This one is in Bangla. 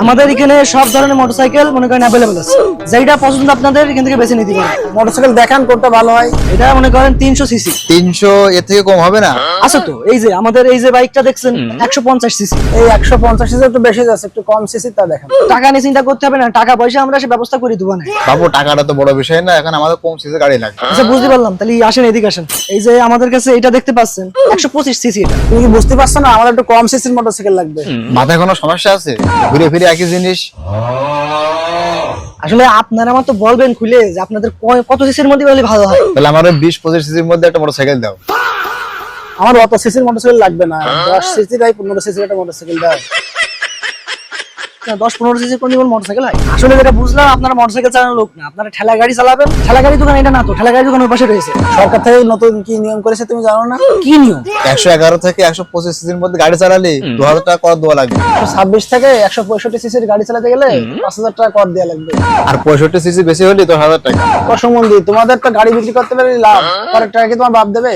আমাদের এখানে সব ধরনের মোটরসাইকেল মনে করেন অ্যাভেলেবল আছে, যেটা পছন্দ আপনাদের এখান থেকে বেছে নিতে পারেন। মোটরসাইকেল দেখান কোনটা ভালো হয়। এটা মনে করেন 300 সিসি 300 এর থেকে কম হবে না? আছে তো। এই যে আমাদের এই যে বাইকটা দেখছেন 150 সিসি। এই 150 সিসি একটু বেশি যাচ্ছে, একটু কম সিসি তা দেখান। টাকা নিয়ে চিন্তা করতে হবে না, টাকা পয়সা আমরা সে ব্যবস্থা করে দেবো না। বাবু টাকাটা তো বড় বিষয় না, এখন আমাদের কম সিসির গাড়ি লাগবে। আচ্ছা বুঝতে পারলাম, তাহলে আসেন এদিকে আসেন। এই যে আমাদের কাছে এটা দেখতে পাচ্ছেন 125 সিসি। এটা তুমি কি বুঝতে পারছো না, আমাদের একটু কম সিসির মোটরসাইকেল লাগবে। মাথায় কোনো সমস্যা আছে? ঘুরে ফিরে একই জিনিস। আসলে আপনারা আমার তো বলবেন খুলে যে আপনাদের কত সিসির মধ্যে হলে ভালো হয়। তাহলে আমার 20-25 সিসির মধ্যে একটা মোটরসাইকেল দাও। আমার অত সিসির মোটরসাইকেল লাগবে না, 10 সিসি বাই 15 সিসির একটা মোটরসাইকেল দাও। 10-15 সিসির কোন মোটরসাইকেল হয়? আসলে যেটা বুঝলাম আপনারা মোটরসাইকেল চালানোর লোক না, আপনারা ঠেলা গাড়ি চালাবেন। ঠেলা গাড়ি দোকান এটা না তো, ঠেলা গাড়ি দোকান ওই পাশে রয়েছে। সরকার থেকে নতুন কি নিয়ম করেছে তুমি জানো না? কি নিয়ম? 111 থেকে 125 সিসির মধ্যে গাড়ি চালালে 2000 টাকা কর দেওয়া লাগবে। 26 থেকে 165 সিসির গাড়ি চালাতে গেলে 5000 টাকা কর দেওয়া লাগবে। আর 65 সিসি বেশি হলে 10,000 টাকা। কসমন্দি তোমাদের তো গাড়ি বিক্রি করতে পারলে লাভ, পরের টাকা কি তোমার বাপ দেবে?